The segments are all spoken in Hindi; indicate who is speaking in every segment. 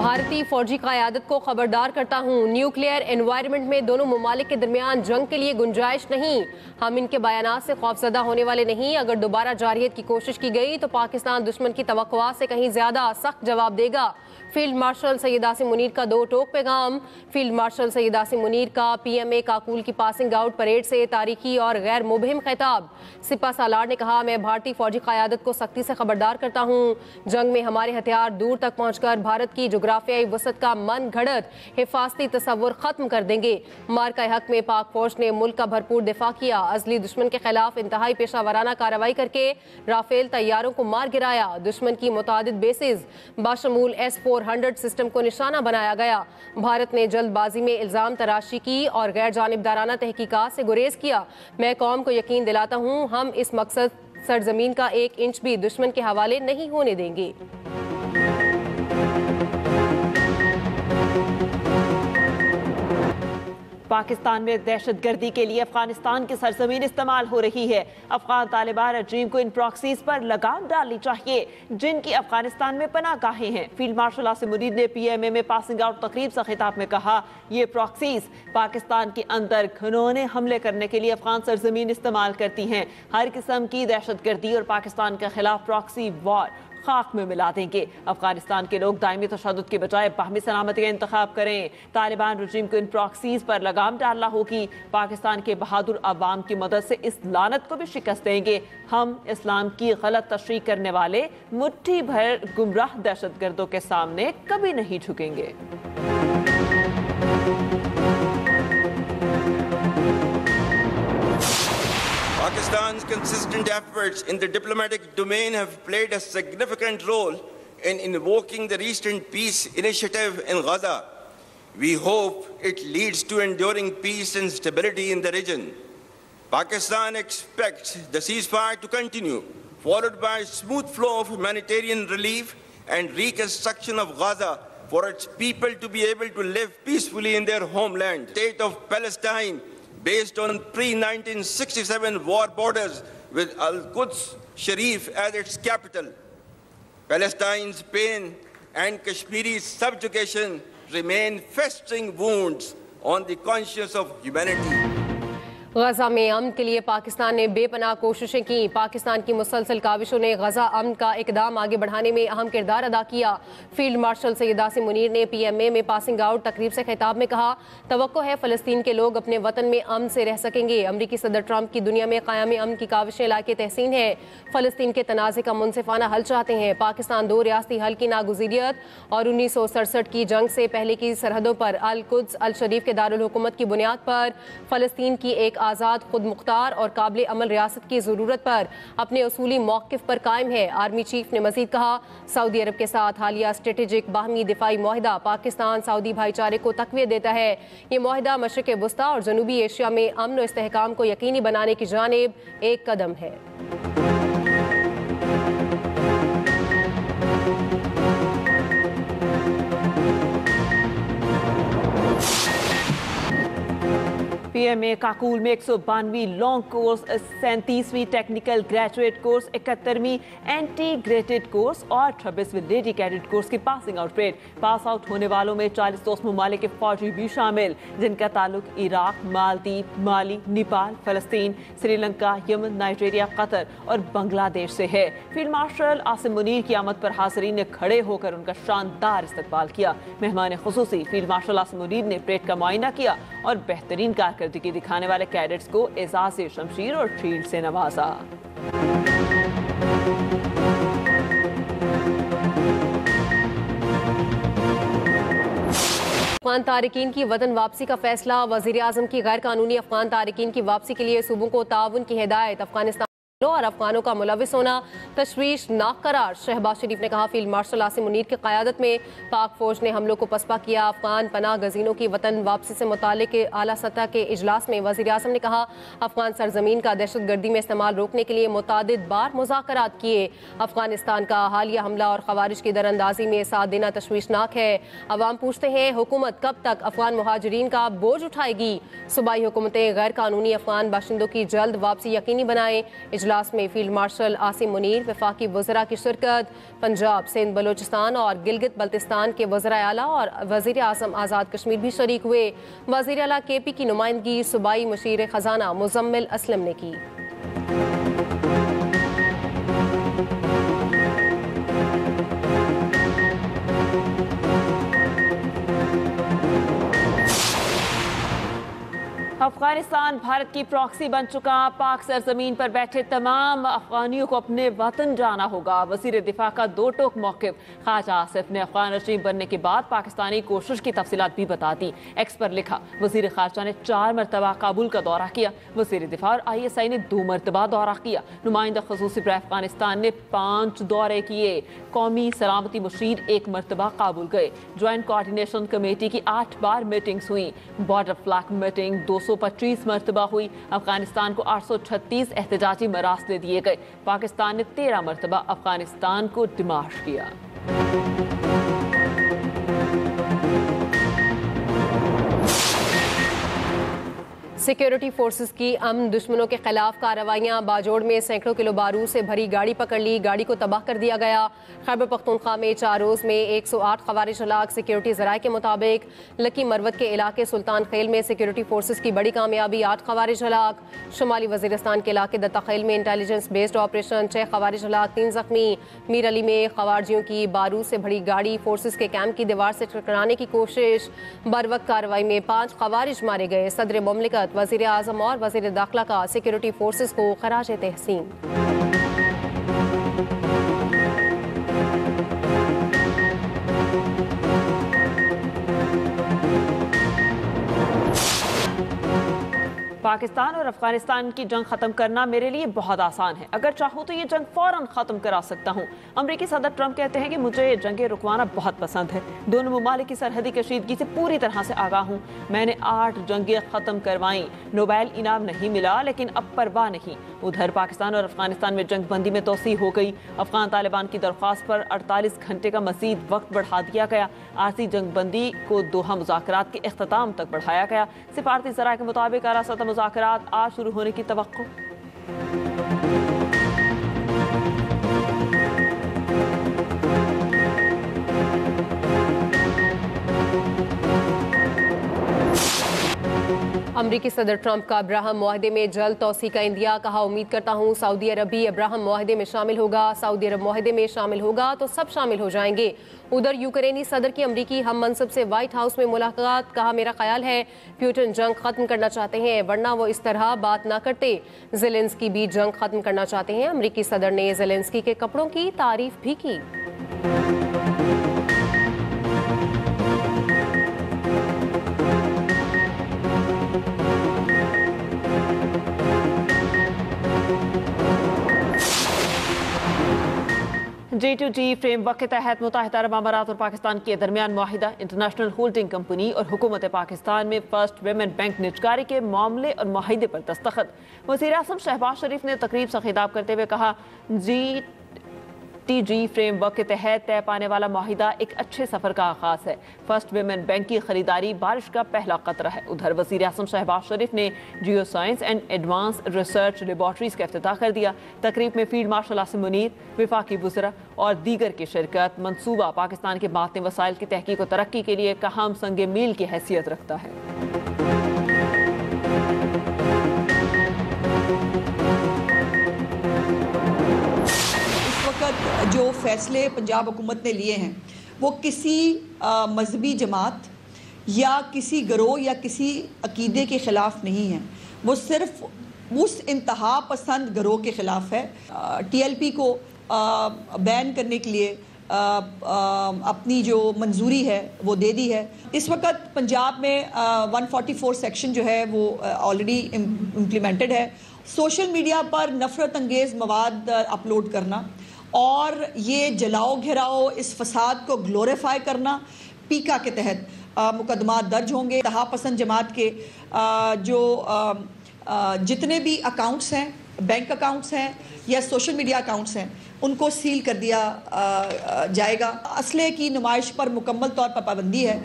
Speaker 1: भारतीय फौजी क़यादत को खबरदार करता हूँ, न्यूक्लियर एनवायरनमेंट में दोनों ममालिक के दरमियान जंग के लिए गुंजाइश नहीं। हम इनके बयानात से खौफजदा होने वाले नहीं। अगर दोबारा जारियत की कोशिश की गई तो पाकिस्तान दुश्मन की तवक्कुआत से कहीं ज्यादा सख्त जवाब देगा। फील्ड मार्शल सैयद आसिम मुनीर का दो टोक पैगाम। फील्ड मार्शल सैयद आसिम मुनीर का PMA काकूल की पासिंग आउट परेड से तारीखी और गैर मुबहिम खिताब। सिपा सालार ने कहा, मैं भारतीय फौजी क़यादत को सख्ती से खबरदार करता हूँ, जंग में हमारे हथियार दूर तक पहुँचकर भारत की जोग्राफियाई वसत का मन घड़त हिफाजती तस्वुर खत्म कर देंगे। मार्का हक में पाक फौज ने मुल्क का भरपूर दिफा किया। अजली दुश्मन के खिलाफ इंतहाई पेशा वराना कार्रवाई करके राफेल तैयारों को मार गिराया। दुश्मन की मुतादिद बेसिस बाशमूल S-400 सिस्टम को निशाना बनाया गया। भारत ने जल्दबाजी में इल्जाम तराशी की और गैर जानिबदाराना तहकीकात से गुरेज किया। मैं कौम को यकीन दिलाता हूँ, हम इस मकसद सरजमीन का 1 इंच भी दुश्मन के हवाले नहीं होने देंगे।
Speaker 2: पाकिस्तान में दहशतगर्दी के लिए अफगानिस्तान की सरजमीन इस्तेमाल हो रही है। अफगान तालिबान रजीम को इन प्रॉक्सीज पर लगाम डालनी चाहिए जिनकी अफगानिस्तान में पनाहगाहें हैं। फील्ड मार्शल आसिम मुनीर ने PMA में पासिंग आउट तकरीब से खिताब में कहा, ये प्रॉक्सीज पाकिस्तान के अंदर घिनौने हमले करने के लिए अफगान सरजमीन इस्तेमाल करती हैं। हर किस्म की दहशतगर्दी और पाकिस्तान के खिलाफ प्रॉक्सी वॉर खाक में मिला देंगे। अफगानिस्तान के लोग दायमी तशद्दुद के बजाय बाहमी सलामती का इंतखाब करें। तालिबान रजीम को इन प्रॉक्सीज पर लगाम डालना होगी। पाकिस्तान के बहादुर अवाम की मदद से इस लानत को भी शिकस्त देंगे। हम इस्लाम की गलत तशरीह करने वाले मुट्ठी भर गुमराह दहशतगर्दों के सामने कभी नहीं झुकेंगे।
Speaker 3: Pakistan's consistent efforts in the diplomatic domain have played a significant role in invoking the recent peace initiative in Gaza. We hope it leads to enduring peace and stability in the region. Pakistan expects the ceasefire to continue, followed by a smooth flow of humanitarian relief and reconstruction of Gaza for its people to be able to live peacefully in their homeland. The state of Palestine, based on pre-1967 war borders with Al-Quds Sharif as its capital. Palestine's pain and Kashmiri's subjugation remain festering wounds on the conscience of humanity.
Speaker 1: गजा में अमन के लिए पाकिस्तान ने बेपनाह कोशिशें की। पाकिस्तान की मुसलसल काविशों ने गजा अमन का इकदाम आगे बढ़ाने में अहम किरदार अदा किया। फील्ड मार्शल सैयद आसिम मुनीर ने PMA में पासिंग आउट तकरीब से खिताब में कहा, तवक्को है फ़लस्तीन के लोग अपने वतन में अमन से रह सकेंगे। अमरीकी सदर ट्रंप की दुनिया में क़याम अमन की काविशें लाके तहसीन है। फ़लस्तीन के तनाज़े का मुनसिफाना हल चाहते हैं। पाकिस्तान 2 रियासती हल की नागुज़ीरियत और 1967 की जंग से पहले की सरहदों पर अल-कुद्स अल-शरीफ के दारुल हुकूमत की बुनियाद पर फ़लस्तीन की एक आज़ाद, खुद मुख्तार और काबिल अमल रियासत की ज़रूरत पर अपने उसूली मौक़िफ़ पर कायम है। आर्मी चीफ ने मज़ीद कहा, सऊदी अरब के साथ हालिया स्ट्रेटेजिक बाहमी दिफाई मुआहिदा पाकिस्तान सऊदी भाईचारे को तक़वियत देता है। ये मुआहिदा मशरिक़ वस्ता और जनूबी एशिया में अमन और इस्तेहकाम को यकीनी बनाने की जानिब एक कदम है।
Speaker 2: PMA काकूल में 192वीं लॉन्ग कोर्स, 37वीं टेक्निकल ग्रेजुएट कोर्स, 71वीं इंटीग्रेटेड कोर्स और 26वीं लेडी कैडेट कोर्स की passing out parade. Pass out होने वालों में 40 दोस्त ममालिक के फौजी भी शामिल, जिनका ताल्लुक इराक, मालदीव, माली, नेपाल, फ़लस्तीन, श्रीलंका, यमन, नाइजीरिया, कतर और बांग्लादेश से है। फील्ड मार्शल आसिम मुनीर की आमद पर हाज़रीन ने खड़े होकर उनका शानदार इस्तकबाल किया। मेहमान खुसूसी फील्ड मार्शल आसिम मुनीर ने परेड का मुआयना किया और बेहतरीन कारकर्दगी दिखाने वाले कैडेट्स को एजाज़ शमशीर और शील्ड से नवाजा।
Speaker 1: अफगान तारिकीन की वतन वापसी का फैसला। वज़ीर आज़म की गैर कानूनी अफगान तारिकीन की वापसी के लिए सूबों को ताउन की हिदायत। अफगानिस्तान और अफगानों का मुलविस होना तशवीशनाक करार। शहबाज शरीफ ने कहा, फील्ड मार्शल आसिम मुनीर की क़यादत में पाक फौज ने हमलों को पसपा किया। अफगान पनाह गजीनों की वतन वापसी से मुताल्लिक़ आला सतह के इजलास में वज़ीर आज़म ने कहा, अफगान सरजमीन का दहशतगर्दी में इस्तेमाल रोकने के लिए मुतादिद बार मुज़ाकरात किए। अफगानिस्तान का हालिया हमला और ख़वारिज की दरअंदाजी में साथ देना तशवीशनाक है। अवाम पूछते हैं, हुकूमत कब तक अफगान मुहाजिरीन का बोझ उठाएगी? सूबाई हुकूमतें गैर कानूनी अफगान बाशिंदों की जल्द वापसी यकीनी बनाएं। इजलास में फील्ड मार्शल आसिम मुनीर, वफाकी वज़रा की शिरकत। पंजाब, सिंध, बलोचिस्तान और गिलगित बल्तिस्तान के वज़रा आला और वज़ीर आज़म आज़ाद कश्मीर भी शरीक हुए। वज़ीर आला KP की नुमाइंदगी सूबाई मुशीर ख़जाना मुज़म्मिल असलम ने की।
Speaker 2: अफगानिस्तान भारत की प्रॉक्सी बन चुका। पाक सरजमीन पर बैठे तमाम अफगानियों को अपने वतन जाना होगा। वजीर दिफा का दो टोक मौक़िफ़। ख्वाजा आसिफ ने अफगान रजीम बनने के बाद पाकिस्तानी कोशिश की तफसीलात भी बता दी। एक्स पर लिखा, वजीर खारजा ने 4 मरतबा काबुल का दौरा किया। वजीर दिफा और ISI ने 2 मरतबा दौरा किया। नुमाइंदा खसूसी बराए अफगानिस्तान ने 5 दौरे किए। कौमी सलामती मुशीर 1 मरतबा काबुल गए। ज्वाइंट कोऑर्डिनेशन कमेटी की 8 बार मीटिंग्स हुई। बॉर्डर फ्लैग मीटिंग 225 मरतबा हुई। अफगानिस्तान को 836 एहतजाजी मरासले दिए गए। पाकिस्तान ने 13 मरतबा अफगानिस्तान को डिमाश किया।
Speaker 1: सिक्योरिटी फोर्सेस की अमन दुश्मनों के खिलाफ कार्रवाइयां। बाजोड़ में सैकड़ों किलो बारूद से भरी गाड़ी पकड़ ली, गाड़ी को तबाह कर दिया गया। खैबर पख्तूनख्वा में 4 रोज़ में 108 खवारिज हलाक। सिक्योरिटी ज़राए के मुताबिक लकी मरवत के इलाके सुल्तान खेल में सिक्योरिटी फोर्सेस की बड़ी कामयाबी, 8 खवारिज हलाक। शुमाली वजीरिस्तान के इलाके दत्ता खेल में इंटेलिजेंस बेस्ड ऑपरेशन, 6 खवारिज हलाक, 3 जख्मी। मीर अली में खवारिजियों की बारूद से भरी गाड़ी फोर्सेस के कैंप की दीवार से टकराने की कोशिश। बरवक्त कार्रवाई में 5 खवारिज मारे गए। सदर मुमलिकत, वज़ीर आज़म और वज़ीर दाखिला का सिक्योरिटी फोर्सेस को खराज तहसीन।
Speaker 2: पाकिस्तान और अफगानिस्तान की जंग खत्म करना मेरे लिए बहुत आसान है। अगर चाहूँ तो ये जंग फौरन खत्म करा सकता हूँ। अमरीकी सदर ट्रंप कहते हैं कि मुझे ये जंगें रुकवाना बहुत पसंद है। दोनों ममालिक की सरहदी कशीदगी से पूरी तरह से आगाह हूँ। मैंने 8 जंगें खत्म करवाई। नोबेल इनाम नहीं मिला, लेकिन अब परवाह नहीं। उधर पाकिस्तान और अफगानिस्तान में जंग बंदी में तोसी हो गई। अफगान तालिबान की दरख्वास्त पर 48 घंटे का मजीद वक्त बढ़ा दिया गया। आरसी जंग बंदी को दोहा मुज़ाकरात के इख्तिताम तक बढ़ाया गया। सिफारती ज़राए के मुताबिक आला सतह मुज़ाकरात आज शुरू होने की तवक्को।
Speaker 1: अमरीकी सदर ट्रंप का अब्राहम मुआहदे में जल्द तौसी का इंदिया। कहा, उम्मीद करता हूँ सऊदी अरब भी अब्राहम मुआहदे में शामिल होगा। सऊदी अरब मुआहदे में शामिल होगा तो सब शामिल हो जाएंगे। उधर यूक्रेनी सदर की अमरीकी हम मनसब से व्हाइट हाउस में मुलाकात। कहा, मेरा ख्याल है पुतिन जंग खत्म करना चाहते हैं, वरना वो इस तरह बात ना करते। ज़ेलेंस्की भी जंग खत्म करना चाहते हैं। अमरीकी सदर ने ज़ेलेंस्की के कपड़ों की तारीफ भी की।
Speaker 2: G2G फ्रेमवर्क के तहत मुत्तहिदा अरब अमारात और पाकिस्तान के दरमियान मुआहिदा। इंटरनेशनल होल्डिंग कंपनी और हुकूमत पाकिस्तान में फर्स्ट वेमेन बैंक निजकारी के मामले और मुआहिदे पर दस्तखत। वज़ीर आज़म शहबाज शरीफ ने तकरीब से खिताब करते हुए कहा, G2G फ्रेमवर्क के तहत तय पाने वाला मुआहिदा एक अच्छे सफर का आगाज है। फर्स्ट वेमेन बैंक की खरीदारी बारिश का पहला कतरा है। उधर वज़ीर आज़म शहबाज शरीफ ने geo science and advance research laboratories का इफ्तिताह कर दिया। तकरीब में फील्ड मार्शल आसिम मुनीर, वफाकी वज़रा और दीगर की शिरकत। मंसूबा पाकिस्तान के बातनी वसाइल की तहकीक और तरक्की के लिए एक अहम संग मील की हैसियत रखता है।
Speaker 4: जो फैसले पंजाब हुकूमत ने लिए हैं वो किसी मजहबी जमात या किसी गिरोह या किसी अकीदे के ख़िलाफ़ नहीं है। वो सिर्फ उस इंतहा पसंद गिरोह के ख़िलाफ़ है। TLP को बैन करने के लिए अपनी जो मंजूरी है वो दे दी है। इस वक्त पंजाब में 144 सेक्शन जो है वो ऑलरेडी इम्प्लीमेंटेड है। सोशल मीडिया पर नफ़रत अंगेज़ मवाद अपलोड करना और ये जलाओ घिराओ, इस फसाद को ग्लोरीफाई करना, पीका के तहत मुकदमा दर्ज होंगे। तहा पसंद जमात के जो जितने भी अकाउंट्स हैं, बैंक अकाउंट्स हैं या सोशल मीडिया अकाउंट्स हैं, उनको सील कर दिया जाएगा। असले की नुमाइश पर मुकम्मल तौर पर पाबंदी है।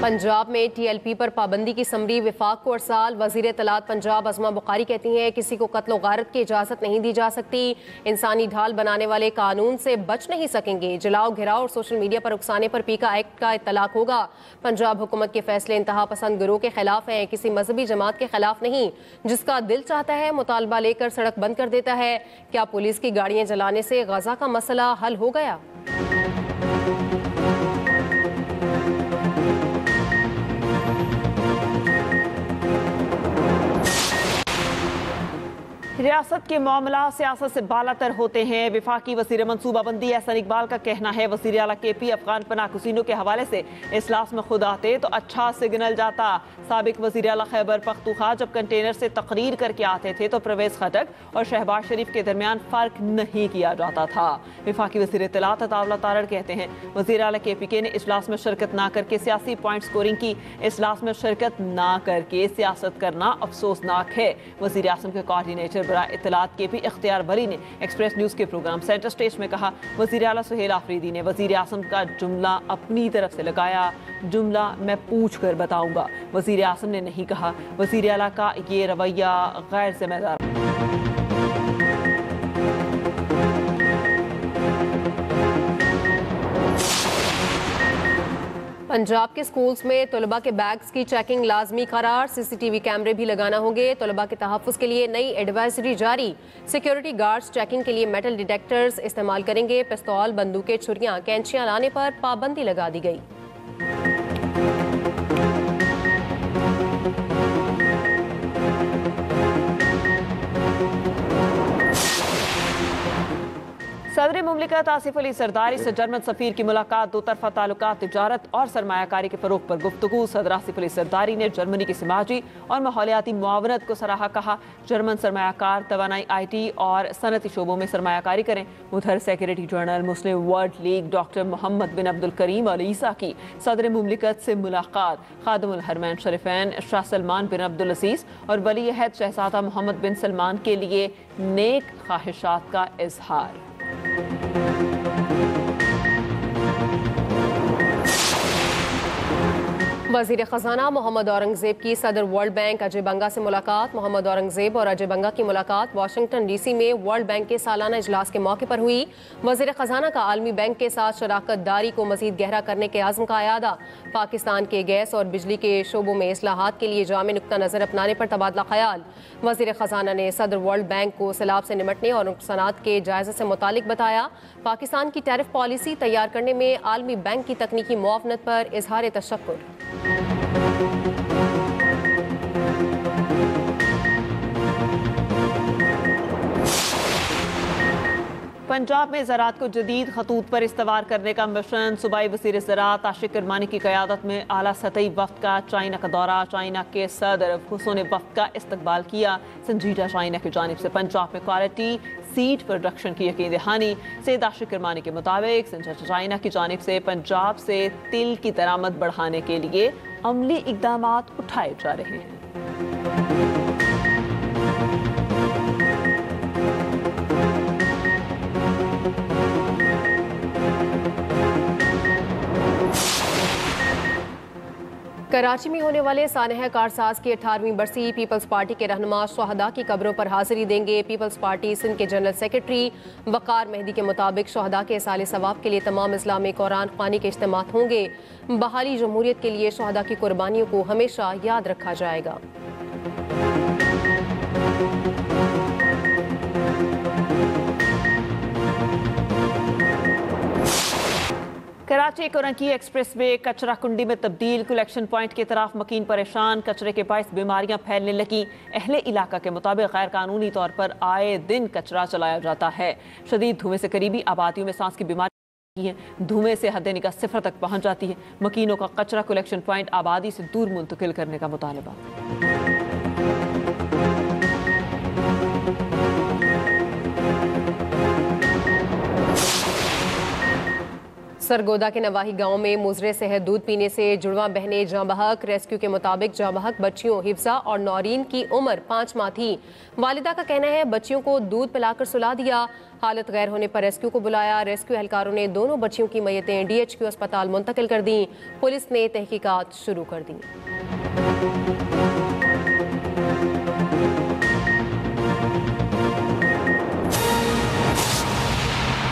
Speaker 1: पंजाब में TLP पर पाबंदी की समरी विफाक को अरसाल। वजीर इत्तलात पंजाब अज़मा बुखारी कहती हैं किसी को कत्ल गारत की इजाज़त नहीं दी जा सकती। इंसानी ढाल बनाने वाले कानून से बच नहीं सकेंगे। जलाओ घिराव और सोशल मीडिया पर उकसाने पर पीका एक्ट का इत्तलाक होगा। पंजाब हुकूमत के फैसले इंतहा पसंद गिरोह के खिलाफ हैं, किसी मजहबी जमात के खिलाफ नहीं। जिसका दिल चाहता है मुतालबा लेकर सड़क बंद कर देता है। क्या पुलिस की गाड़ियां जलाने से गजा का मसला हल हो गया?
Speaker 2: रियासत के मामला सियासत से बालातर होते हैं। विफाकी वज़ीर मनसूबाबंदी एहसन इकबाल का कहना है वज़ीर आला KP अफगान पनाहगज़ीनों के हवाले से इजलास में खुद आते तो अच्छा सिग्नल जाता। साबिक वज़ीर आला खैबर पख्तूनख्वा जब कंटेनर से तकरीर करके आते थे तो परवेज़ खटक और शहबाज शरीफ के दरमियान फ़र्क नहीं किया जाता था। विफाकी वज़ीर इत्तलात अताउल्लाह तारड़ कहते हैं वज़ीर आला KPK ने इजलास में शिरकत ना करके सियासी पॉइंट स्कोरिंग की। इजलास में शिरकत ना करके सियासत करना अफसोसनाक है। वज़ीर आज़म के कोऑर्डिनेटर इत्तलात KP इख्तियार वली ने एक्सप्रेस न्यूज़ के प्रोग्राम सेंटर स्टेज में कहा वज़ीर आला सुहेल आफरीदी ने वज़ीर आज़म का जुमला अपनी तरफ से लगाया। जुमला मैं पूछ कर बताऊंगा। वज़ीर आज़म ने नहीं कहा। वज़ीर आला का ये रवैया गैर जिम्मेदार।
Speaker 1: पंजाब के स्कूल्स में तलबा के बैग्स की चेकिंग लाजमी करार। CCTV कैमरे भी लगाना होंगे। तलबा के तहफ़्फ़ुज़ के लिए नई एडवाइजरी जारी। सिक्योरिटी गार्ड्स चेकिंग के लिए मेटल डिटेक्टर्स इस्तेमाल करेंगे। पिस्तौल, बंदूकें, छुरियां, कैंचियां लाने पर पाबंदी लगा दी गई।
Speaker 2: सदर मुमलिकत आसिफ अली सरदारी से जर्मन सफीर की मुलाकात। दो तरफा ताल्लुकात, तिजारत और सरमायाकारी के फरोग पर गुफ्तगू। सदर आसिफ अली सरदारी ने जर्मनी की समाजी और माहौलियाती मुआवनत को सराहा। कहा जर्मन सरमायाकार तवानाई, IT और सनती शोबों में सरमायाकारी करें। उधर सेक्रेटरी जनरल मुस्लिम वर्ल्ड लीग डॉक्टर मोहम्मद बिन अब्दुल करीम अल ईसा की सदर मुमलिकत से मुलाकात। खादिमुल हरमैन शरीफैन शाह सलमान बिन अब्दुल अजीज और वली अहद शहजादा मोहम्मद बिन सलमान के लिए नेक ख्वाहिशात का इजहार।
Speaker 1: वज़ीर ख़जाना मोहम्मद औरंगज़ेब की सदर वर्ल्ड बैंक अजय बंगा से मुलाकात। मोहम्मद औरंगज़ेब और अजय बंगा की मुलाकात वाशिंगटन DC में वर्ल्ड बैंक के सालाना इजलास के मौके पर हुई। वज़ीर ख़जाना का आलमी बैंक के साथ शराकत दारी को मज़ीद गहरा करने के आज़म का अयादा। पाकिस्तान के गैस और बिजली के शोबों में इस्लाहात के लिए जामे नुक्ता नज़र अपनाने पर तबादला ख्याल। वज़ीर ख़जाना ने सदर वर्ल्ड बैंक को सैलाब से निमटने और नुकसानात के जायजे से मुतालिक बताया। पाकिस्तान की टैरिफ पॉलिसी तैयार करने में आलमी बैंक की तकनीकी मुआवनत पर इजहार तशक्कुर।
Speaker 2: पंजाब में ज़राअत को जदीद खतूत पर इस्तवार करने का मिशन। सूबाई वज़ीर ज़राअत आशिक किरमानी की क़यादत में आला सतही वफ़द का चाइना का दौरा। चाइना के सदर हुसैन ने वफ़द का इस्तकबाल किया। संजीदा चाइना की जानिब से पंजाब में क्वालिटी सीड प्रोडक्शन की यकीन दहानी। सैयद आशिक किरमानी के मुताबिक संजीदा चाइना की जानिब से पंजाब से तिल की दरामद बढ़ाने के लिए अमली इक़दामात उठाए जा रहे हैं।
Speaker 1: कराची में होने वाले सानह कारसाज की 18वीं बरसी। पीपल्स पार्टी के रहनुमा शहदा की कब्रों पर हाजिरी देंगे। पीपल्स पार्टी सिंध के जनरल सेक्रेटरी वकार मेहदी के मुताबिक शहदा के साले सवाब के लिए तमाम इस्लाम में कुरान ख्वानी के इज्तिमात होंगे। बहाली जमहूरियत के लिए शहदा की कुर्बानियों को हमेशा याद रखा जाएगा।
Speaker 2: कराची कोरंकी एक्सप्रेस वे कचरा कुंडी में तब्दील। कलेक्शन पॉइंट की तरफ मकीन परेशान। कचरे के बायस बीमारियां फैलने लगी। अहले इलाका के मुताबिक गैर कानूनी तौर पर आए दिन कचरा चलाया जाता है। शदीद धुएं से करीबी आबादियों में सांस की बीमारी है। धुएं से हद निगाह सिफर तक पहुंच जाती है। मकीनों का कचरा कलेक्शन पॉइंट आबादी से दूर मुंतकिल करने का मुतालबा।
Speaker 1: सरगोदा के नवाही गांव में मुजरे सेहत दूध पीने से जुड़वा बहने जाँ बहक। रेस्क्यू के मुताबिक जाँ बहक बच्चियों हिफ्जा और नौरीन की उम्र 5 माह थी। वालिदा का कहना है बच्चियों को दूध पिलाकर सुला दिया। हालत गैर होने पर रेस्क्यू को बुलाया। रेस्क्यू एहलकारों ने दोनों बच्चियों की मैयतें DHQ अस्पताल मुंतकिल कर दी। पुलिस ने तहकीकात शुरू कर दी।